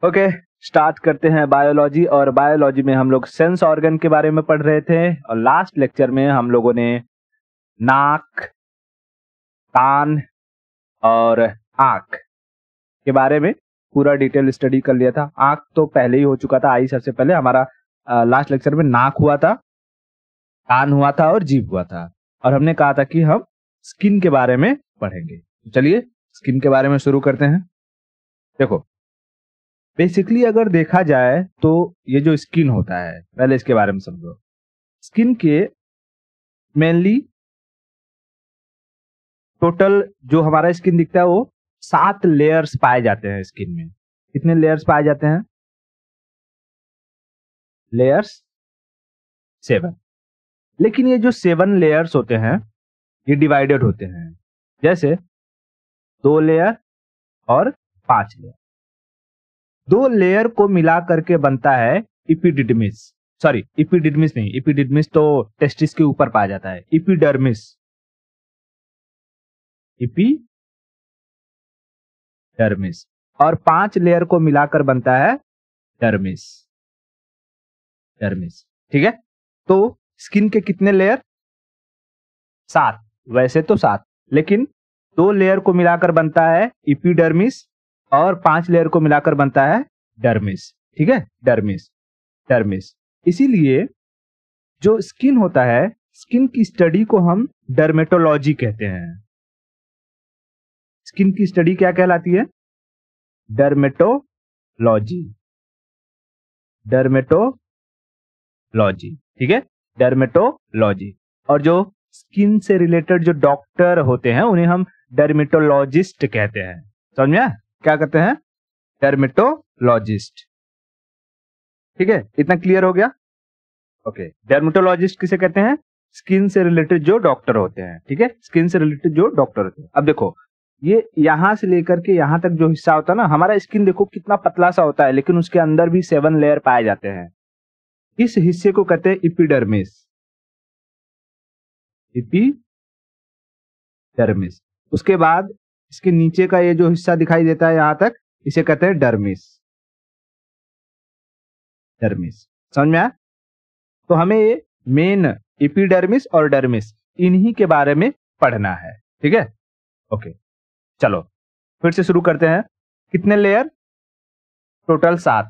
Okay, start करते हैं biology. और बायोलॉजी में हम लोग सेंस ऑर्गन के बारे में पढ़ रहे थे और लास्ट लेक्चर में हम लोगों ने नाक, कान और आंख के बारे में पूरा डिटेल स्टडी कर लिया था। आंख तो पहले ही हो चुका था, आई सबसे पहले हमारा लास्ट लेक्चर में नाक हुआ था, कान हुआ था और जीभ हुआ था। और हमने कहा था कि हम स्किन के बारे में पढ़ेंगे। तो चलिए स्किन के बारे में शुरू करते हैं। देखो, बेसिकली अगर देखा जाए तो ये जो स्किन होता है, पहले इसके बारे में समझो। स्किन के मेनली टोटल जो हमारा स्किन दिखता है वो 7 लेयर्स पाए जाते हैं स्किन में। कितने लेयर्स पाए जाते हैं? लेयर्स 7। लेकिन ये जो 7 लेयर्स होते हैं ये डिवाइडेड होते हैं, जैसे 2 लेयर और 5 लेयर। 2 लेयर को मिला करके बनता है इपिडिडमिस। सॉरी, इपिडिडमिस नहीं, इपिडिडमिस तो टेस्टिस के ऊपर पाया जाता है। Epidermis, epidermis. और 5 लेयर को मिलाकर बनता है डर्मिस। डर्मिस, ठीक है। तो स्किन के कितने लेयर? 7। वैसे तो 7, लेकिन 2 लेयर को मिलाकर बनता है इपिडर्मिस और 5 लेयर को मिलाकर बनता है डर्मिस, ठीक है। Dermis, dermis. इसीलिए जो स्किन होता है, स्किन की स्टडी को हम डर्मेटोलॉजी कहते हैं। स्किन की स्टडी क्या कहलाती है? डर्मेटोलॉजी। डर्मेटोलॉजी, ठीक है, डर्मेटोलॉजी। और जो स्किन से रिलेटेड जो डॉक्टर होते हैं उन्हें हम डर्मेटोलॉजिस्ट कहते हैं। समझ में आया? क्या कहते हैं? डर्मेटोलॉजिस्ट, ठीक है। इतना क्लियर हो गया? ओके, डर्मेटोलॉजिस्ट किसे कहते हैं? स्किन से रिलेटेड जो डॉक्टर होते हैं, ठीक है, स्किन से रिलेटेड जो डॉक्टर होते हैं। अब देखो, ये यहां से लेकर के यहां तक जो हिस्सा होता है ना, हमारा स्किन देखो कितना पतला सा होता है, लेकिन उसके अंदर भी 7 लेयर पाए जाते हैं। इस हिस्से को कहते हैं इपिडर्मिस। इपिडर्मिस। उसके बाद इसके नीचे का ये जो हिस्सा दिखाई देता है यहां तक, इसे कहते हैं डर्मिस। डर्मिस, समझ में आया? तो हमें ये मेन इपिडर्मिस और डर्मिस इन्हीं के बारे में पढ़ना है, ठीक है। ओके, चलो फिर से शुरू करते हैं। कितने लेयर? टोटल 7।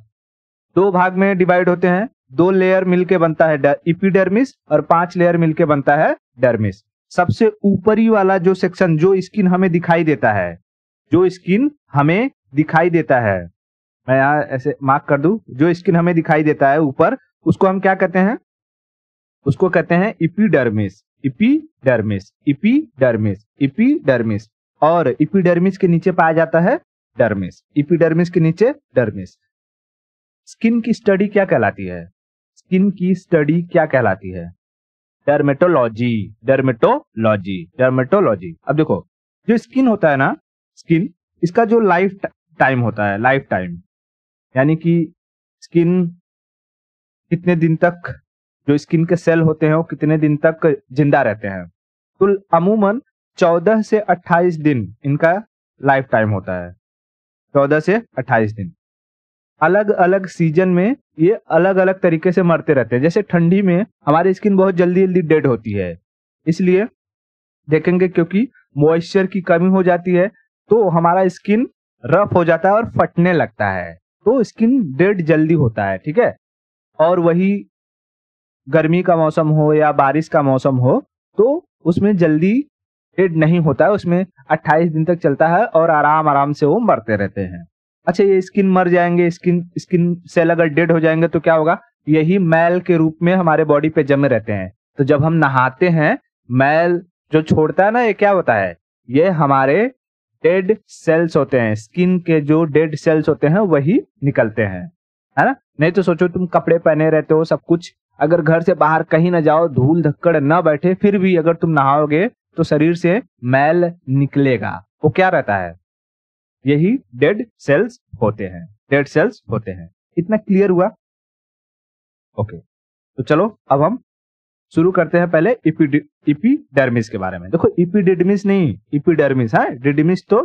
2 भाग में डिवाइड होते हैं। 2 लेयर मिलके बनता है इपिडर्मिस और 5 लेयर मिलके बनता है डर्मिस। सबसे ऊपरी वाला जो सेक्शन, जो स्किन हमें दिखाई देता है, जो स्किन हमें दिखाई देता है, मैं यहां ऐसे मार्क कर दूं, जो स्किन हमें दिखाई देता है ऊपर, उसको हम क्या कहते हैं? उसको कहते हैं इपिडर्मिस। Epidermis, epidermis, epidermis. और इपिडर्मिस के नीचे पाया जाता है डर्मिस। इपिडर्मिस के नीचे डर्मिस। स्किन की स्टडी क्या कहलाती है? स्किन की स्टडी क्या कहलाती है? डर्मेटोलॉजी। Dermatology, dermatology. अब देखो, जो स्किन होता है ना, स्किन, इसका जो लाइफ टाइम होता है, लाइफ टाइम, यानी कि स्किन कितने दिन तक, जो स्किन के सेल होते हैं वो कितने दिन तक जिंदा रहते हैं, तो अमूमन 14 से 28 दिन इनका लाइफ टाइम होता है। 14 से 28 दिन। अलग अलग सीजन में ये अलग अलग तरीके से मरते रहते हैं। जैसे ठंडी में हमारी स्किन बहुत जल्दी जल्दी डेड होती है, इसलिए देखेंगे क्योंकि मॉइस्चर की कमी हो जाती है तो हमारा स्किन रफ हो जाता है और फटने लगता है, तो स्किन डेड जल्दी होता है, ठीक है। और वही गर्मी का मौसम हो या बारिश का मौसम हो तो उसमें जल्दी डेड नहीं होता है, उसमें 28 दिन तक चलता है और आराम आराम से वो मरते रहते हैं। अच्छा, ये स्किन मर जाएंगे, स्किन सेल अगर डेड हो जाएंगे तो क्या होगा? यही मैल के रूप में हमारे बॉडी पे जमे रहते हैं। तो जब हम नहाते हैं, मैल जो छोड़ता है ना, ये क्या होता है? ये हमारे डेड सेल्स होते हैं। स्किन के जो डेड सेल्स होते हैं वही निकलते हैं, है ना। नहीं तो सोचो, तुम कपड़े पहने रहते हो, सब कुछ, अगर घर से बाहर कहीं ना जाओ, धूल धक्कड़ ना बैठे, फिर भी अगर तुम नहाओगे तो शरीर से मैल निकलेगा। वो क्या रहता है? यही डेड सेल्स होते हैं। डेड सेल्स होते हैं। इतना क्लियर हुआ? ओके, तो चलो अब हम शुरू करते हैं पहले इपिडर्मिस के बारे में। देखो, इपिडिडमिस नहीं, इपिडर्मिस है। डिडमिस तो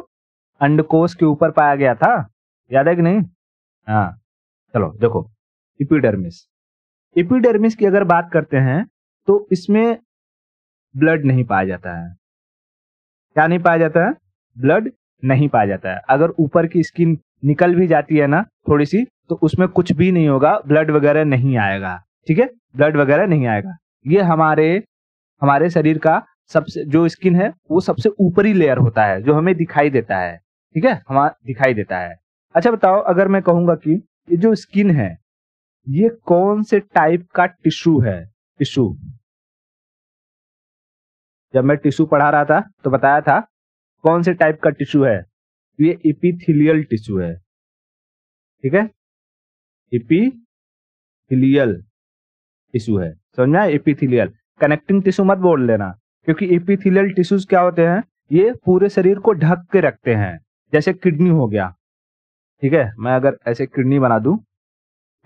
अंडकोश के ऊपर पाया गया था, याद है कि नहीं? हाँ, चलो देखो, एपिडर्मिस। एपिडर्मिस की अगर बात करते हैं तो इसमें ब्लड नहीं पाया जाता है। क्या नहीं पाया जाता है? ब्लड नहीं पाया जाता है। अगर ऊपर की स्किन निकल भी जाती है ना थोड़ी सी, तो उसमें कुछ भी नहीं होगा, ब्लड वगैरह नहीं आएगा। ठीक है, ब्लड वगैरह नहीं आएगा। ये हमारे शरीर का सबसे जो स्किन है वो सबसे ऊपरी लेयर होता है जो हमें दिखाई देता है। ठीक है, हमारा दिखाई देता है। अच्छा बताओ, अगर मैं कहूंगा कि ये जो स्किन है ये कौन से टाइप का टिश्यू है? टिश्यू, जब मैं टिश्यू पढ़ा रहा था तो बताया था कौन से टाइप का टिश्यू है। ये एपिथेलियल टिश्यू है। ठीक है, एपिथेलियल टिश्यू है। समझ में आया? एपिथेलियल, कनेक्टिंग टिश्यू मत बोल लेना, क्योंकि एपिथेलियल टिश्यूज क्या होते हैं, ये पूरे शरीर को ढक के रखते हैं। जैसे किडनी हो गया, ठीक है, मैं अगर ऐसे किडनी बना दूं,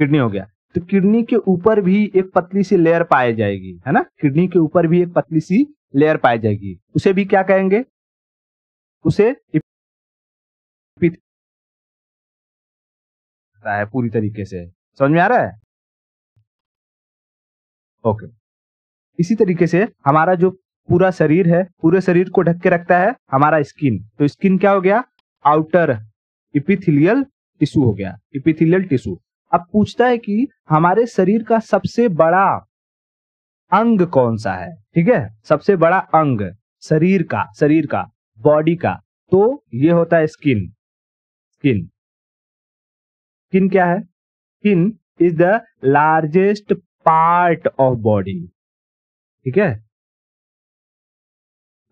किडनी हो गया, तो किडनी के ऊपर भी एक पतली सी लेयर पाई जाएगी, है ना? किडनी के ऊपर भी एक पतली सी लेयर पाई जाएगी, उसे भी क्या कहेंगे? उसे है पूरी तरीके से। समझ में आ रहा है? ओके। इसी तरीके से हमारा जो पूरा शरीर है, पूरे शरीर को ढक के रखता है हमारा स्किन। तो स्किन क्या हो गया? आउटर एपिथेलियल टिश्यू हो गया, एपिथेलियल टिश्यू। अब पूछता है कि हमारे शरीर का सबसे बड़ा अंग कौन सा है? ठीक है, सबसे बड़ा अंग शरीर का बॉडी का, तो ये होता है स्किन। स्किन, स्किन क्या है? Skin is the largest part of body. ठीक है,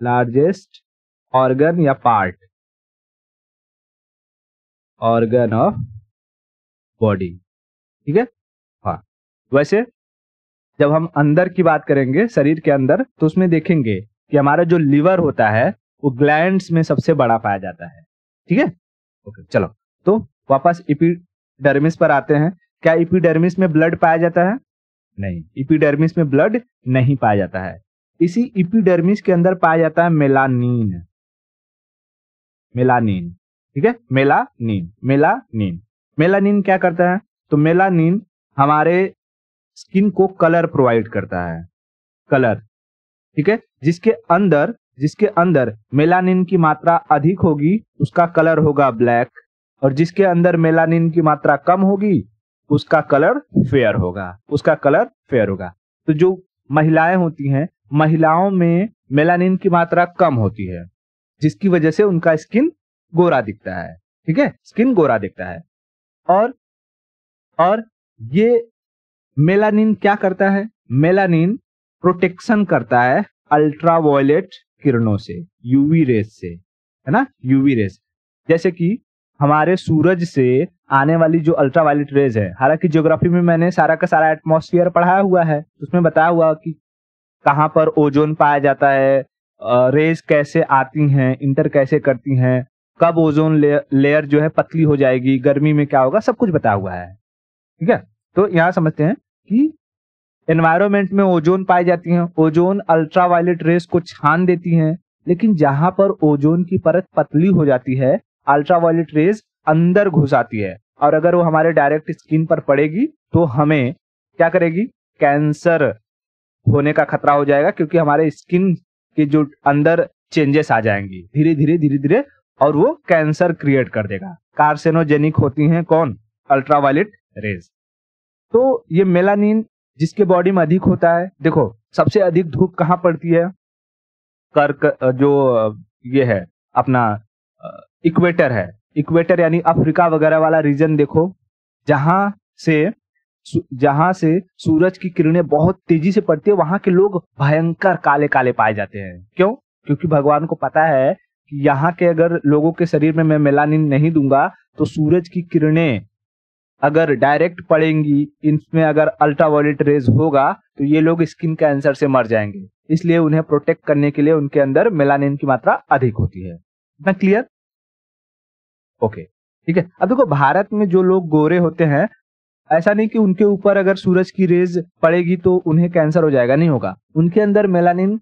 लार्जेस्ट ऑर्गन या पार्ट, ऑर्गन ऑफ बॉडी। ठीक है, हाँ। वैसे जब हम अंदर की बात करेंगे शरीर के अंदर, तो उसमें देखेंगे कि हमारा जो लिवर होता है वो ग्लैंड्स में सबसे बड़ा पाया जाता है। ठीक है, ओके। चलो, तो वापस एपिडर्मिस पर आते हैं। क्या एपिडर्मिस में ब्लड पाया जाता है? नहीं, एपिडर्मिस में ब्लड नहीं पाया जाता है। इसी एपिडर्मिस के अंदर पाया जाता है मेलानिन। मेलानिन, ठीक है, मेलानिन। मेलानिन, मेलानिन क्या करता है? तो मेलानिन हमारे स्किन को कलर प्रोवाइड करता है, कलर। ठीक है, जिसके अंदर मेलानिन की मात्रा अधिक होगी उसका कलर होगा ब्लैक, और जिसके अंदर मेलानिन की मात्रा कम होगी उसका कलर फेयर होगा, उसका कलर फेयर होगा। तो जो महिलाएं होती हैं, महिलाओं में मेलानिन की मात्रा कम होती है, जिसकी वजह से उनका स्किन गोरा दिखता है। ठीक है, स्किन गोरा दिखता है। और ये मेलानिन क्या करता है? मेलानिन प्रोटेक्शन करता है अल्ट्रावायलेट किरणों से, यूवी रेज से, है ना? यूवी रेज, जैसे कि हमारे सूरज से आने वाली जो अल्ट्रावायलेट रेज है, हालांकि ज्योग्राफी में मैंने सारा का सारा एटमॉस्फेयर पढ़ाया हुआ है, उसमें बताया हुआ कि कहां पर ओजोन पाया जाता है, रेज कैसे आती हैं, इंटर कैसे करती हैं, कब ओजोन लेयर जो है पतली हो जाएगी, गर्मी में क्या होगा, सब कुछ बताया हुआ है। ठीक है, तो यहां समझते हैं कि एनवायरमेंट में ओजोन पाई जाती हैं, ओजोन अल्ट्रावायलेट रेस को छान देती हैं, लेकिन जहां पर ओजोन की परत पतली हो जाती है, अल्ट्रावायलेट रेस अंदर घुस आती है, और अगर वो हमारे डायरेक्ट स्किन पर पड़ेगी तो हमें क्या करेगी? कैंसर होने का खतरा हो जाएगा, क्योंकि हमारे स्किन के जो अंदर चेंजेस आ जाएंगी धीरे धीरे, और वो कैंसर क्रिएट कर देगा। कार्सिनोजेनिक होती हैं कौन? Ultraviolet rays. तो ये मेलानिन जिसके बॉडी में अधिक होता है, देखो सबसे अधिक धूप कहां पड़ती है? कर्क जो ये है अपना इक्वेटर है, इक्वेटर यानी अफ्रीका वगैरह वाला रीजन देखो, जहां से सूरज की किरणें बहुत तेजी से पड़ती है, वहां के लोग भयंकर काले काले पाए जाते हैं। क्यों? क्योंकि भगवान को पता है कि यहाँ के अगर लोगों के शरीर में मैं मेलानिन नहीं दूंगा तो सूरज की किरणें अगर डायरेक्ट पड़ेंगी, इनमें अगर अल्ट्रावायलेट रेज होगा तो ये लोग स्किन कैंसर से मर जाएंगे। इसलिए उन्हें प्रोटेक्ट करने के लिए उनके अंदर मेलानिन की मात्रा अधिक होती है। इतना क्लियर? ओके, ठीक है। अब देखो, भारत में जो लोग गोरे होते हैं, ऐसा नहीं कि उनके ऊपर अगर सूरज की रेज पड़ेगी तो उन्हें कैंसर हो जाएगा, नहीं होगा। उनके अंदर मेलानिन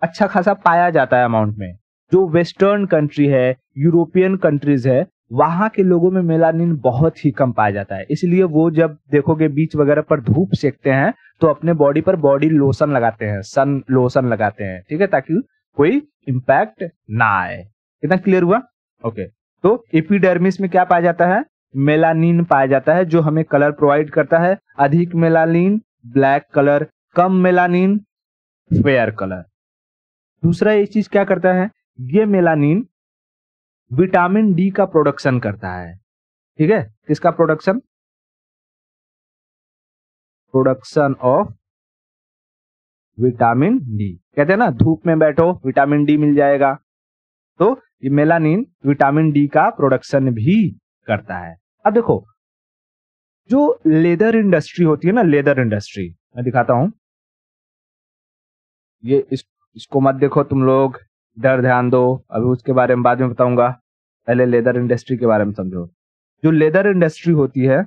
अच्छा खासा पाया जाता है अमाउंट में। जो वेस्टर्न कंट्री है, यूरोपियन कंट्रीज है, वहां के लोगों में मेलानिन बहुत ही कम पाया जाता है, इसलिए वो जब देखोगे बीच वगैरह पर धूप सेकते हैं तो अपने बॉडी पर बॉडी लोशन लगाते हैं, सन लोशन लगाते हैं, ठीक है, ताकि कोई इंपैक्ट ना आए। कितना क्लियर हुआ? ओके, तो एपिडर्मिस में क्या पाया जाता है? मेलानिन पाया जाता है, जो हमें कलर प्रोवाइड करता है। अधिक मेलानिन ब्लैक कलर, कम मेलानिन फेयर कलर। दूसरा ये चीज क्या करता है, ये मेलानिन विटामिन डी का प्रोडक्शन करता है, ठीक है। किसका production? Production of vitamin D. कहते हैं ना धूप में बैठो विटामिन डी मिल जाएगा, तो ये मेलानिन विटामिन डी का प्रोडक्शन भी करता है। अब देखो, जो लेदर इंडस्ट्री होती है ना, लेदर इंडस्ट्री, मैं दिखाता हूं, ये इसको मत देखो तुम लोग, इधर ध्यान दो, अभी उसके बारे में बाद में बताऊंगा, पहले लेदर इंडस्ट्री के बारे में समझो। जो लेदर इंडस्ट्री होती है,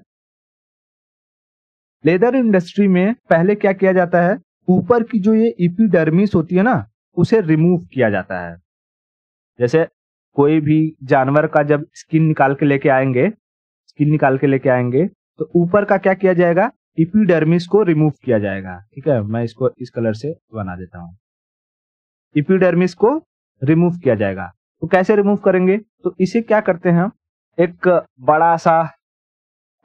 लेदर इंडस्ट्री में पहले क्या किया जाता है, ऊपर की जो ये एपिडर्मिस होती है ना, उसे रिमूव किया जाता है। जैसे कोई भी जानवर का जब स्किन निकाल के लेके आएंगे, तो ऊपर का क्या किया जाएगा, एपिडर्मिस को रिमूव किया जाएगा, ठीक है। मैं इसको इस कलर से बना देता हूं, एपिडर्मिस को रिमूव किया जाएगा। तो कैसे रिमूव करेंगे, तो इसे क्या करते हैं, एक बड़ा सा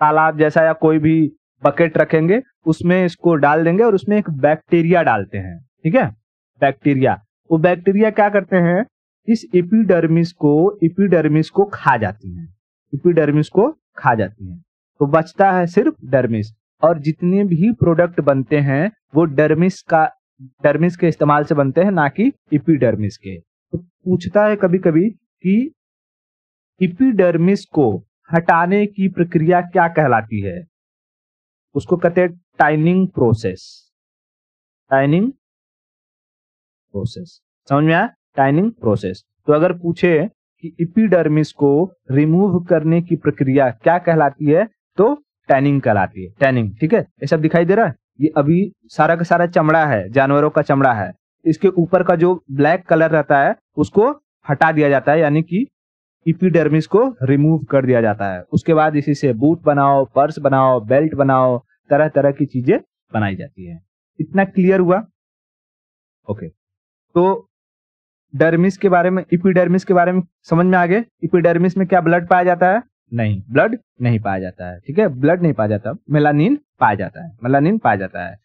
तालाब जैसा या कोई भी बकेट रखेंगे, उसमें इसको डाल देंगे और उसमें एक बैक्टीरिया डालते हैं, ठीक है। बैक्टीरिया, वो बैक्टीरिया क्या करते हैं, इस एपिडर्मिस को खा जाती हैं, एपिडर्मिस को खा जाती हैं, तो बचता है सिर्फ डर्मिस। और जितने भी प्रोडक्ट बनते हैं वो डर्मिस के इस्तेमाल से बनते हैं, ना कि एपिडर्मिस के। तो पूछता है कभी कभी कि एपिडर्मिस को हटाने की प्रक्रिया क्या कहलाती है, उसको कहते हैं टाइनिंग प्रोसेस। टाइनिंग प्रोसेस, समझ में आया? टाइनिंग प्रोसेस। तो अगर पूछे कि एपिडर्मिस को रिमूव करने की प्रक्रिया क्या कहलाती है, तो टैनिंग कहलाती है, टैनिंग, ठीक है। ये सब दिखाई दे रहा है, ये अभी सारा का सारा चमड़ा है, जानवरों का चमड़ा है, इसके ऊपर का जो ब्लैक कलर रहता है उसको हटा दिया जाता है, यानी कि एपिडर्मिस को रिमूव कर दिया जाता है। उसके बाद इसी से बूट बनाओ, पर्स बनाओ, बेल्ट बनाओ, तरह तरह की चीजें बनाई जाती है। इतना क्लियर हुआ? ओके, तो डर्मिस के बारे में, एपिडर्मिस के बारे में समझ में आ गए। एपिडर्मिस में क्या ब्लड पाया जाता है? नहीं, ब्लड नहीं पाया जाता है, ठीक है, ब्लड नहीं पाया जाता, मेलानिन पाया जाता है, मेलानिन पाया जाता है।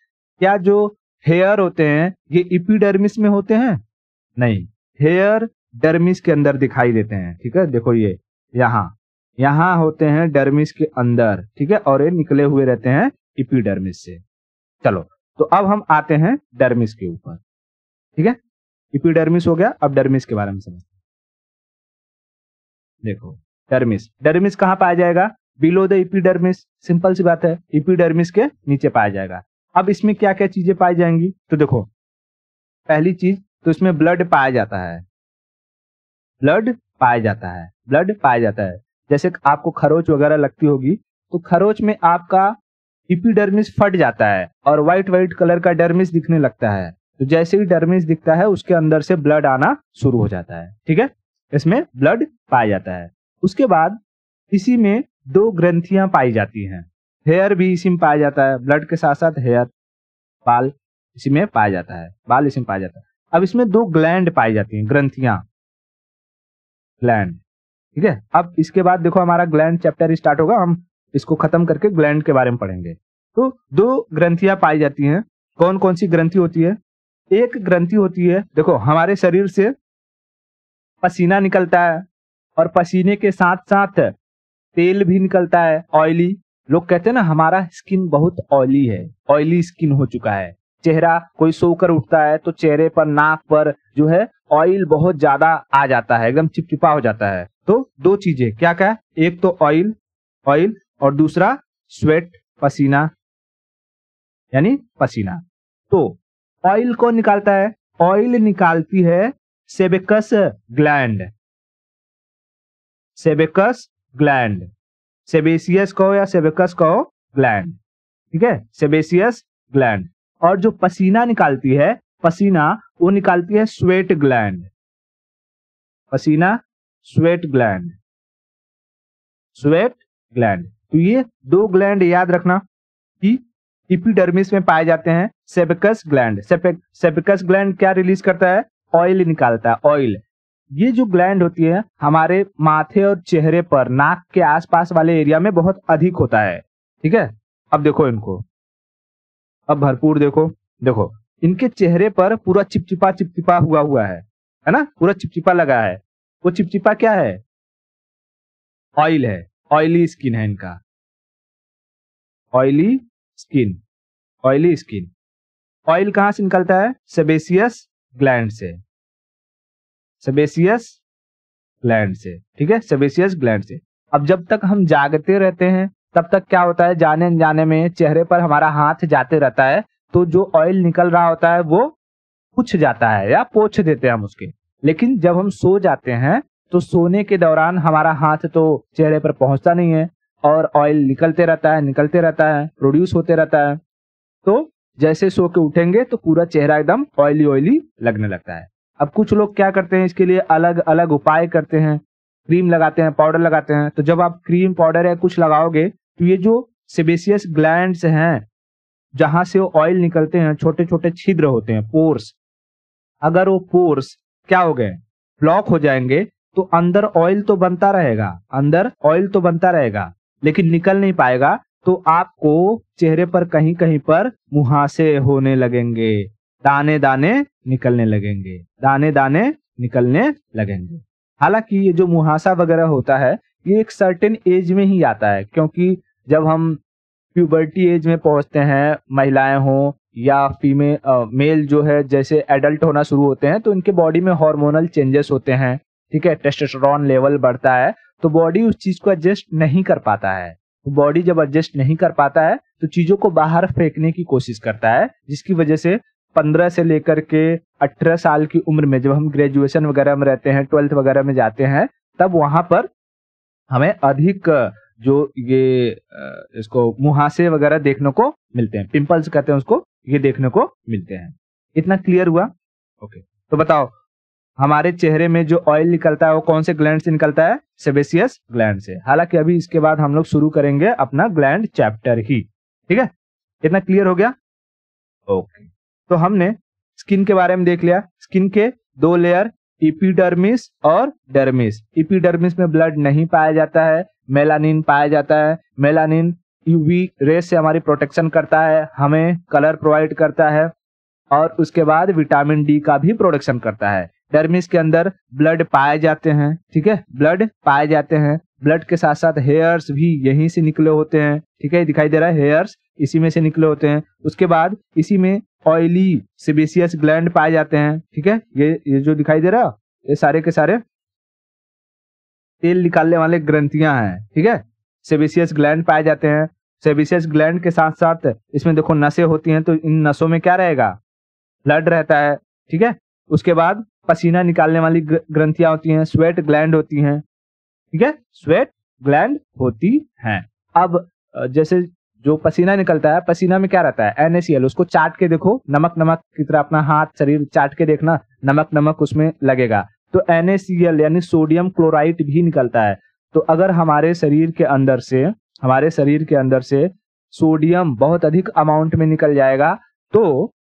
क्या जो हेयर होते हैं ये एपिडर्मिस में होते हैं? नहीं, हेयर डर्मिस के अंदर दिखाई देते हैं, ठीक है। देखो ये यहाँ होते हैं डर्मिस के अंदर, ठीक है, और ये निकले हुए रहते हैं एपिडर्मिस से। चलो, तो अब हम आते हैं डर्मिस के ऊपर, ठीक है। एपिडर्मिस हो गया, अब डर्मिस के बारे में समझते हैं। देखो, डर्मिस कहां पाया जाएगा? बिलो द एपिडर्मिस, सिंपल सी बात है, एपिडर्मिस के नीचे पाया जाएगा। अब इसमें क्या क्या चीजें पाई जाएंगी, तो देखो, पहली चीज तो इसमें ब्लड पाया जाता है, ब्लड पाया जाता है। जैसे आपको खरोच वगैरह लगती होगी, तो खरोच में आपका एपिडर्मिस फट जाता है और व्हाइट व्हाइट कलर का डर्मिस दिखने लगता है। तो जैसे ही डर्मिस दिखता है उसके अंदर से ब्लड आना शुरू हो जाता है, ठीक है, इसमें ब्लड पाया जाता है। उसके बाद इसी में 2 ग्रंथियां पाई जाती हैं, हेयर भी इसी में पाया जाता है, ब्लड के साथ साथ हेयर, बाल इसी में पाया जाता है, बाल इसी में पाया जाता है। अब इसमें 2 ग्लैंड पाई जाती हैं, ग्रंथियां, ग्लैंड, ठीक है। अब इसके बाद देखो हमारा ग्लैंड चैप्टर स्टार्ट होगा, हम इसको खत्म करके ग्लैंड के बारे में पढ़ेंगे। तो 2 ग्रंथियां पाई जाती हैं। कौन कौन सी ग्रंथि होती है? एक ग्रंथि होती है, देखो हमारे शरीर से पसीना निकलता है और पसीने के साथ साथ तेल भी निकलता है, ऑयली। लोग कहते हैं ना हमारा स्किन बहुत ऑयली है, ऑयली स्किन हो चुका है। चेहरा, कोई सोकर उठता है तो चेहरे पर, नाक पर जो है ऑयल बहुत ज्यादा आ जाता है, एकदम चिपचिपा हो जाता है। तो 2 चीजें क्या क्या, एक तो ऑयल और दूसरा स्वेट, पसीना, यानी पसीना। तो ऑयल कौन निकालता है? ऑयल निकालती है सेबेकस ग्लैंड, सेबेकस ग्लैंड, सेबेसियस कहो या सेबेकस कहो, ग्लैंड, ठीक है, सेबेसियस ग्लैंड। और जो पसीना निकालती है, पसीना वो निकालती है स्वेट ग्लैंड, पसीना स्वेट ग्लैंड, स्वेट ग्लैंड। तो ये दो ग्लैंड याद रखना कि एपिडर्मिस में पाए जाते हैं। सेबकस ग्लैंड, सेबकस ग्लैंड क्या रिलीज करता है? ऑयल निकालता है, ऑयल। ये जो ग्लैंड होती है हमारे माथे और चेहरे पर, नाक के आसपास वाले एरिया में बहुत अधिक होता है, ठीक है। अब देखो इनको, अब भरपूर देखो, देखो इनके चेहरे पर पूरा चिपचिपा चिपचिपा हुआ है ना, पूरा चिपचिपा लगा है। वो चिपचिपा क्या है? ऑयल है, ऑयली स्किन है इनका, oily skin, oily skin. Oil कहां से निकलता है? सेबेसियस ग्लैंड से, सेबेसियस ग्लैंड से, ठीक है, सेबेसियस ग्लैंड से। अब जब तक हम जागते रहते हैं तब तक क्या होता है, जाने अनजाने में चेहरे पर हमारा हाथ जाते रहता है, तो जो ऑयल निकल रहा होता है वो पुछ जाता है या पोंछ देते हैं हम उसके। लेकिन जब हम सो जाते हैं तो सोने के दौरान हमारा हाथ तो चेहरे पर पहुंचता नहीं है और ऑयल निकलते रहता है, निकलते रहता है, प्रोड्यूस होते रहता है। तो जैसे सो के उठेंगे तो पूरा चेहरा एकदम ऑयली ऑयली लगने लगता है। अब कुछ लोग क्या करते हैं, इसके लिए अलग अलग उपाय करते हैं, क्रीम लगाते हैं, पाउडर लगाते हैं। तो जब आप क्रीम, पाउडर या कुछ लगाओगे तो ये जो सेबेसियस ग्लैंड्स हैं जहां से वो ऑयल निकलते हैं, छोटे छोटे छिद्र होते हैं, पोर्स, अगर वो पोर्स क्या हो गए, ब्लॉक हो जाएंगे, तो अंदर ऑयल तो बनता रहेगा, अंदर ऑयल तो बनता रहेगा, लेकिन निकल नहीं पाएगा। तो आपको चेहरे पर कहीं कहीं पर मुहासे होने लगेंगे, दाने दाने निकलने लगेंगे, दाने दाने निकलने लगेंगे। हालांकि ये जो मुहासा वगैरह होता है ये एक सर्टेन एज में ही आता है, क्योंकि जब हम प्यूबर्टी एज में पहुंचते हैं, महिलाएं हो या फीमेल मेल जो है जैसे एडल्ट होना शुरू होते हैं, तो इनके बॉडी में हार्मोनल चेंजेस होते हैं, ठीक है, टेस्टोस्टेरोन लेवल बढ़ता है, तो बॉडी उस चीज को एडजस्ट नहीं कर पाता है। बॉडी जब एडजस्ट नहीं कर पाता है तो चीजों को बाहर फेंकने की कोशिश करता है, जिसकी वजह से 15 से लेकर के 18 साल की उम्र में जब हम ग्रेजुएशन वगैरह में रहते हैं, 12th वगैरह में जाते हैं, तब वहां पर हमें अधिक जो ये इसको मुहासे वगैरह देखने को मिलते हैं, पिंपल्स कहते हैं उसको, ये देखने को मिलते हैं। इतना क्लियर हुआ? ओके। तो बताओ हमारे चेहरे में जो ऑयल निकलता है वो कौन से ग्लैंड से निकलता है? सेबेसियस ग्लैंड से। हालांकि अभी इसके बाद हम लोग शुरू करेंगे अपना ग्लैंड चैप्टर ही, ठीक है। इतना क्लियर हो गया? ओके। तो हमने स्किन के बारे में देख लिया। स्किन के दो लेयर, एपिडर्मिस और डर्मिस। एपिडर्मिस में ब्लड नहीं पाया जाता है, मेलानिन पाया जाता है। मेलानिन यूवी रेस से हमारी प्रोटेक्शन करता है, हमें कलर प्रोवाइड करता है, और उसके बाद विटामिन डी का भी प्रोडक्शन करता है। डर्मिस के अंदर ब्लड पाए जाते हैं, ठीक है, ब्लड पाए जाते हैं। ब्लड के साथ साथ हेयर्स भी यहीं से निकले होते हैं, ठीक है, दिखाई दे रहा है, हेयर्स इसी में से निकले होते हैं। उसके बाद इसी में ऑयली सेबेसियस ग्लैंड पाए जाते हैं, ठीक है, ये जो दिखाई दे रहा है ये सारे के सारे तेल निकालने वाले ग्रंथियां हैं, ठीक है, सेबेसियस ग्लैंड पाए जाते हैं। सेबेसियस ग्लैंड के साथ साथ इसमें देखो नसें होती हैं, तो इन नसों में क्या रहेगा? ब्लड रहता है, ठीक है। उसके बाद पसीना निकालने वाली ग्रंथियां होती हैं, स्वेट ग्लैंड होती हैं, ठीक है, स्वेट ग्लैंड होती हैं। अब जैसे जो पसीना निकलता है, पसीना में क्या रहता है? NaCl। उसको चाट के देखो, नमक नमक की तरह अपना हाथ शरीर चाट के देखना, नमक नमक उसमें लगेगा। तो NaCl यानी सोडियम क्लोराइड भी निकलता है। तो अगर हमारे शरीर के अंदर से सोडियम बहुत अधिक अमाउंट में निकल जाएगा तो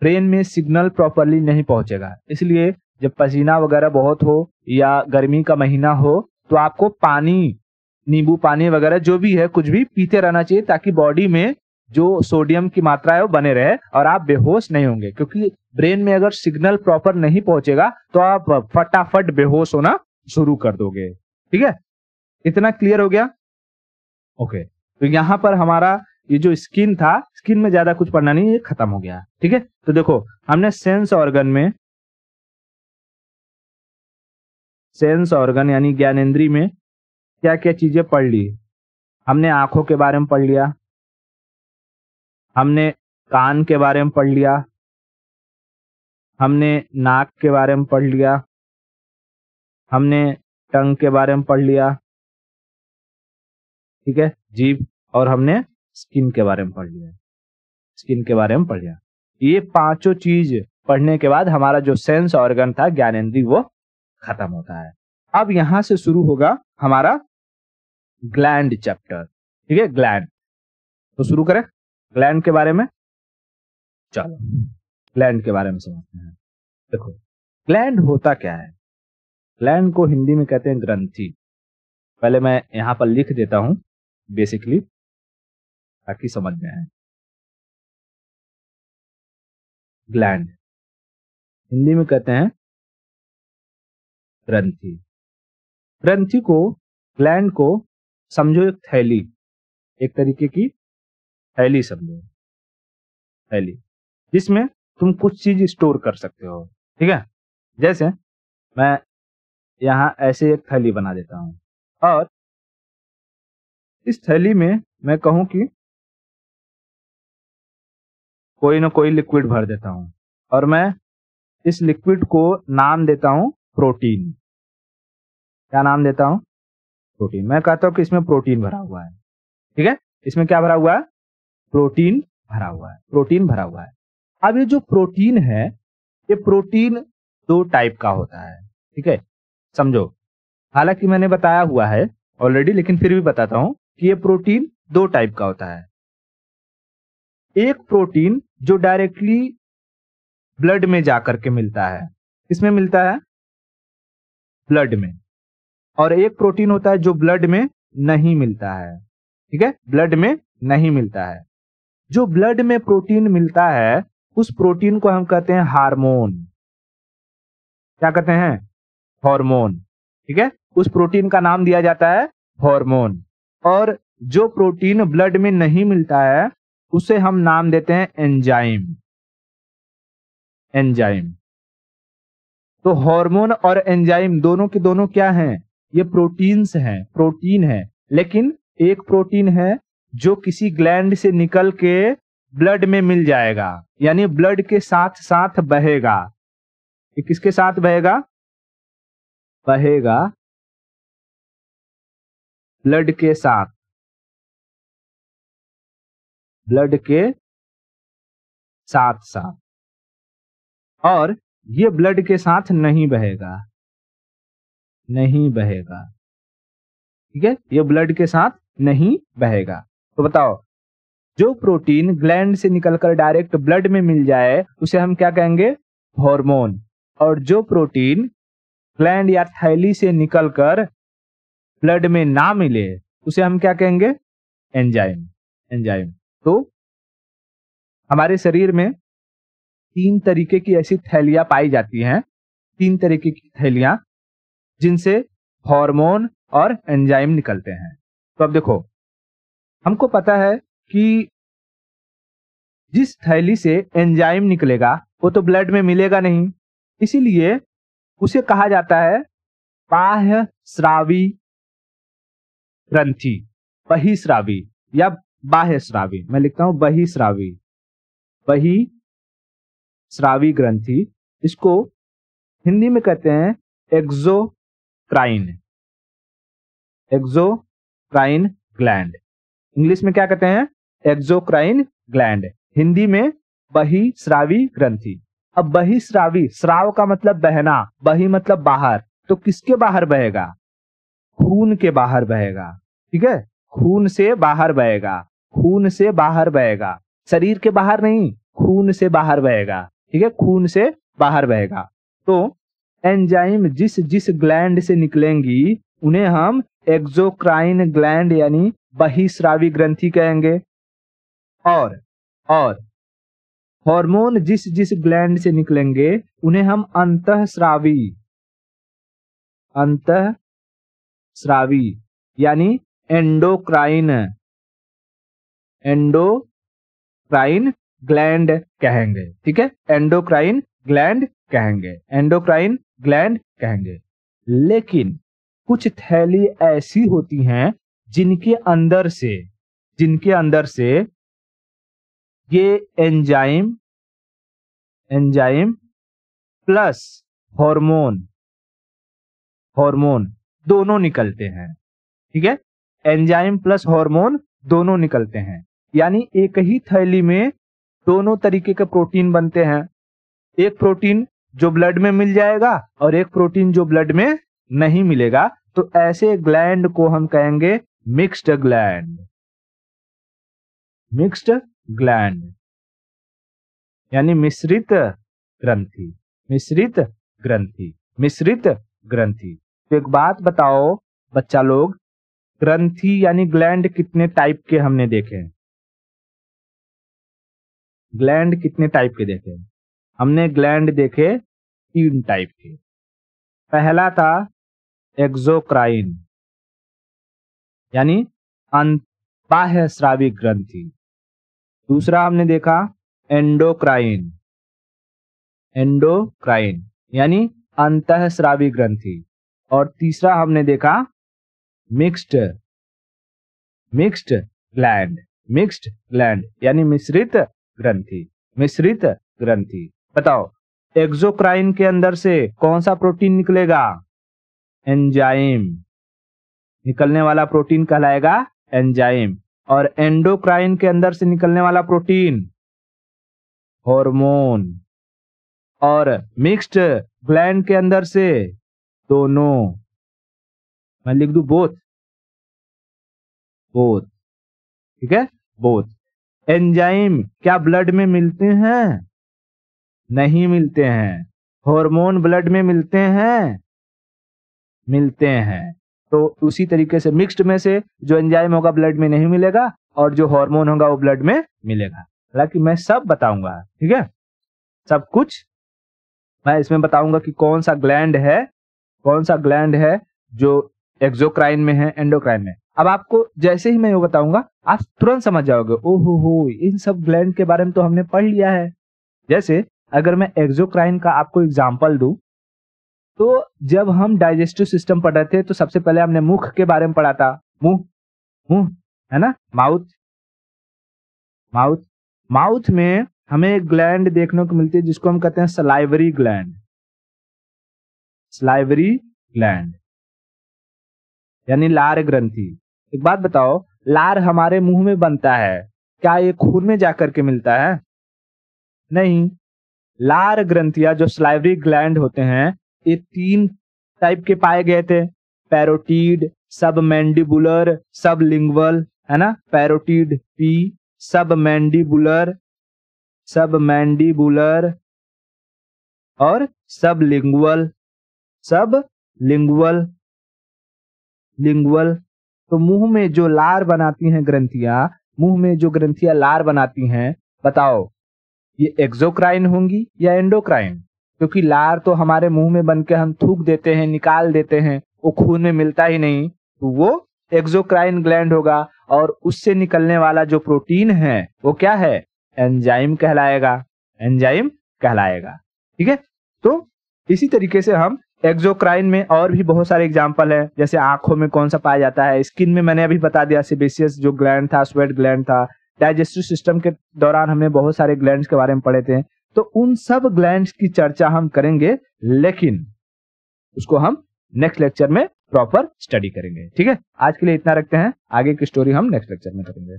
ब्रेन में सिग्नल प्रॉपरली नहीं पहुंचेगा। इसलिए जब पसीना वगैरह बहुत हो या गर्मी का महीना हो तो आपको पानी, नींबू पानी वगैरह जो भी है कुछ भी पीते रहना चाहिए, ताकि बॉडी में जो सोडियम की मात्रा है वो बने रहे और आप बेहोश नहीं होंगे। क्योंकि ब्रेन में अगर सिग्नल प्रॉपर नहीं पहुंचेगा तो आप फटाफट बेहोश होना शुरू कर दोगे, ठीक है। इतना क्लियर हो गया? ओके। तो यहां पर हमारा ये जो स्किन था, स्किन में ज्यादा कुछ पढ़ना नहीं, ये खत्म हो गया, ठीक है। तो देखो हमने सेंस ऑर्गन यानी ज्ञानेंद्री में क्या क्या चीजें पढ़ ली। हमने आंखों के बारे में पढ़ लिया, हमने कान के बारे में पढ़ लिया, हमने नाक के बारे में पढ़ लिया, हमने टंग के बारे में पढ़ लिया, ठीक है, जीभ, और हमने स्किन के बारे में पढ़ लिया। ये पांचों चीज पढ़ने के बाद हमारा जो सेंस ऑर्गन था, ज्ञानेंद्री, वो खत्म होता है। अब यहां से शुरू होगा हमारा ग्लैंड चैप्टर, ठीक है, ग्लैंड। तो शुरू करें ग्लैंड के बारे में। चलो ग्लैंड के बारे में समझते हैं। देखो ग्लैंड होता क्या है। ग्लैंड को हिंदी में कहते हैं ग्रंथि। पहले मैं यहां पर लिख देता हूं बेसिकली ताकि समझ में आए। ग्लैंड हिंदी में कहते हैं ग्रंथि। ग्रंथि को, ग्लैंड को समझो एक थैली, एक तरीके की थैली समझो, थैली जिसमें तुम कुछ चीज स्टोर कर सकते हो, ठीक है। जैसे मैं यहां ऐसे एक थैली बना देता हूं और इस थैली में मैं कहूं कि कोई ना कोई लिक्विड भर देता हूं और मैं इस लिक्विड को नाम देता हूं प्रोटीन। क्या नाम देता हूं? प्रोटीन। मैं कहता हूं कि इसमें प्रोटीन भरा हुआ है, ठीक है। इसमें क्या भरा हुआ है? प्रोटीन भरा हुआ है, प्रोटीन भरा हुआ है। अब ये जो प्रोटीन है, ये प्रोटीन दो टाइप का होता है, ठीक है, समझो। हालांकि मैंने बताया हुआ है ऑलरेडी, लेकिन फिर भी बताता हूं कि ये प्रोटीन दो टाइप का होता है। एक प्रोटीन जो डायरेक्टली ब्लड में जाकर के मिलता है, किसमें मिलता है? ब्लड में। और एक प्रोटीन होता है जो ब्लड में नहीं मिलता है, ठीक है, ब्लड में नहीं मिलता है। जो ब्लड में प्रोटीन मिलता है उस प्रोटीन को हम कहते हैं हार्मोन। क्या कहते हैं? हार्मोन, ठीक है। उस प्रोटीन का नाम दिया जाता है हार्मोन। और जो प्रोटीन ब्लड में नहीं मिलता है उसे हम नाम देते हैं एंजाइम। एंजाइम। तो हार्मोन और एंजाइम दोनों के दोनों क्या हैं? ये प्रोटीन्स हैं, प्रोटीन है। लेकिन एक प्रोटीन है जो किसी ग्लैंड से निकल के ब्लड में मिल जाएगा, यानी ब्लड के साथ साथ बहेगा। ये किसके साथ बहेगा? बहेगा ब्लड के साथ, ब्लड के साथ साथ। और ये ब्लड के साथ नहीं बहेगा, नहीं बहेगा, ठीक है, ये ब्लड के साथ नहीं बहेगा। तो बताओ, जो प्रोटीन ग्लैंड से निकलकर डायरेक्ट ब्लड में मिल जाए उसे हम क्या कहेंगे? हार्मोन। और जो प्रोटीन ग्लैंड या थैली से निकलकर ब्लड में ना मिले उसे हम क्या कहेंगे? एंजाइम। एंजाइम। तो हमारे शरीर में तीन तरीके की ऐसी थैलियां पाई जाती हैं, तीन तरीके की थैलियां जिनसे हार्मोन और एंजाइम निकलते हैं। तो अब देखो, हमको पता है कि जिस थैली से एंजाइम निकलेगा वो तो ब्लड में मिलेगा नहीं, इसीलिए उसे कहा जाता है बाह्य स्रावी ग्रंथि, बहिस्रावी या बाह्य स्रावी। मैं लिखता हूं बहिस्रावी, बहिस्रावी ग्रंथि। इसको हिंदी में कहते हैं एक्सोक्राइन, एक्सोक्राइन ग्लैंड। इंग्लिश में क्या कहते हैं? Exocrine gland. हिंदी में बहिस्रावी ग्रंथि। अब बहिस्रावी, स्राव का मतलब बहना, बही मतलब बाहर। तो किसके बाहर बहेगा? खून के बाहर बहेगा, ठीक है, खून से बाहर बहेगा, खून से बाहर बहेगा, शरीर के बाहर नहीं, खून से बाहर बहेगा, ठीक है, खून से बाहर बहेगा। तो एंजाइम जिस जिस ग्लैंड से निकलेंगी उन्हें हम एक्सोक्राइन ग्लैंड यानी बहिस्रावी ग्रंथि कहेंगे। और हार्मोन जिस जिस ग्लैंड से निकलेंगे उन्हें हम अंतःस्रावी, अंतःस्रावी यानी एंडोक्राइन, एंडोक्राइन ग्लैंड कहेंगे, ठीक है, एंडोक्राइन ग्लैंड कहेंगे, एंडोक्राइन ग्लैंड कहेंगे। लेकिन कुछ थैली ऐसी होती हैं जिनके अंदर से ये एंजाइम प्लस हार्मोन दोनों निकलते हैं, ठीक है, एंजाइम प्लस हार्मोन दोनों निकलते हैं। यानी एक ही थैली में दोनों तरीके के प्रोटीन बनते हैं। एक प्रोटीन जो ब्लड में मिल जाएगा और एक प्रोटीन जो ब्लड में नहीं मिलेगा। तो ऐसे ग्लैंड को हम कहेंगे मिक्स्ड ग्लैंड, मिक्स्ड ग्लैंड यानी मिश्रित ग्रंथि, मिश्रित ग्रंथि, मिश्रित ग्रंथि। तो एक बात बताओ बच्चा लोग, ग्रंथि यानी ग्लैंड कितने टाइप के हमने देखे हैं? ग्लैंड कितने टाइप के देखे हैं? हमने ग्लैंड देखे 3 टाइप के। पहला था एक्सोक्राइन यानी बाह्य स्रावी ग्रंथि। दूसरा हमने देखा एंडोक्राइन, एंडोक्राइन यानी अंतःस्रावी ग्रंथि। और तीसरा हमने देखा mixed, mixed gland, mixed gland यानी मिश्रित ग्रंथि, मिश्रित ग्रंथि। बताओ एक्सोक्राइन के अंदर से कौन सा प्रोटीन निकलेगा? एंजाइम, निकलने वाला प्रोटीन कहलाएगा एंजाइम। और एंडोक्राइन के अंदर से निकलने वाला प्रोटीन हार्मोन। और मिक्स्ड ग्लैंड के अंदर से दोनों, मैं लिख दूं बोथ, बोथ, ठीक है, बोथ। एंजाइम क्या ब्लड में मिलते हैं? नहीं मिलते हैं। हार्मोन ब्लड में मिलते हैं? मिलते हैं। तो उसी तरीके से मिक्स्ड में से जो एंजाइम होगा ब्लड में नहीं मिलेगा और जो हार्मोन होगा वो ब्लड में मिलेगा। हालांकि मैं सब बताऊंगा, ठीक है, सब कुछ मैं इसमें बताऊंगा कि कौन सा ग्लैंड है, कौन सा ग्लैंड है जो एक्सोक्राइन में है, एंडोक्राइन में। अब आपको जैसे ही मैं वो बताऊंगा आप तुरंत समझ जाओगे, ओहो हो इन सब ग्लैंड के बारे में तो हमने पढ़ लिया है। जैसे अगर मैं एक्सोक्राइन का आपको एग्जांपल दूं, तो जब हम डाइजेस्टिव सिस्टम पढ़ रहे थे तो सबसे पहले हमने मुख के बारे में पढ़ा था। मुंह, मुंह है ना, माउथ, माउथ। माउथ में हमें एक ग्लैंड देखने को मिलती है जिसको हम कहते हैं सलाइवरी ग्लैंड, सलाइवरी ग्लैंड यानी लार ग्रंथि। एक बात बताओ, लार हमारे मुंह में बनता है, क्या ये खून में जाकर के मिलता है? नहीं। लार ग्रंथियां जो सलाइवरी ग्लैंड होते हैं ये 3 टाइप के पाए गए थे, पैरोटिड, सबमैंडिबुलर, सबलिंगुअल, है ना, पैरोटिड पी, सबमैंडिबुलर, सबमैंडिबुलर और सबलिंगुअल, सबलिंगुअल, लिंगुअल। तो मुंह में जो लार बनाती हैं ग्रंथियां, मुंह में जो ग्रंथियां लार बनाती हैं, बताओ ये एक्सोक्राइन होंगी या एंडोक्राइन? क्योंकि लार तो हमारे मुंह में बन के हम थूक देते हैं, निकाल देते हैं, वो खून में मिलता ही नहीं, तो वो एक्सोक्राइन ग्लैंड होगा। और उससे निकलने वाला जो प्रोटीन है वो क्या है? एंजाइम कहलाएगा, एंजाइम कहलाएगा, ठीक है। तो इसी तरीके से हम एक्सोक्राइन में और भी बहुत सारे एग्जाम्पल है, जैसे आंखों में कौन सा पाया जाता है, स्किन में मैंने अभी बता दिया सेबेसियस जो ग्लैंड था, स्वेट ग्लैंड था। डाइजेस्टिव सिस्टम के दौरान हमने बहुत सारे ग्लैंड्स के बारे में पढ़े थे। तो उन सब ग्लैंड्स की चर्चा हम करेंगे, लेकिन उसको हम नेक्स्ट लेक्चर में प्रॉपर स्टडी करेंगे, ठीक है। आज के लिए इतना रखते हैं, आगे की स्टोरी हम नेक्स्ट लेक्चर में करेंगे।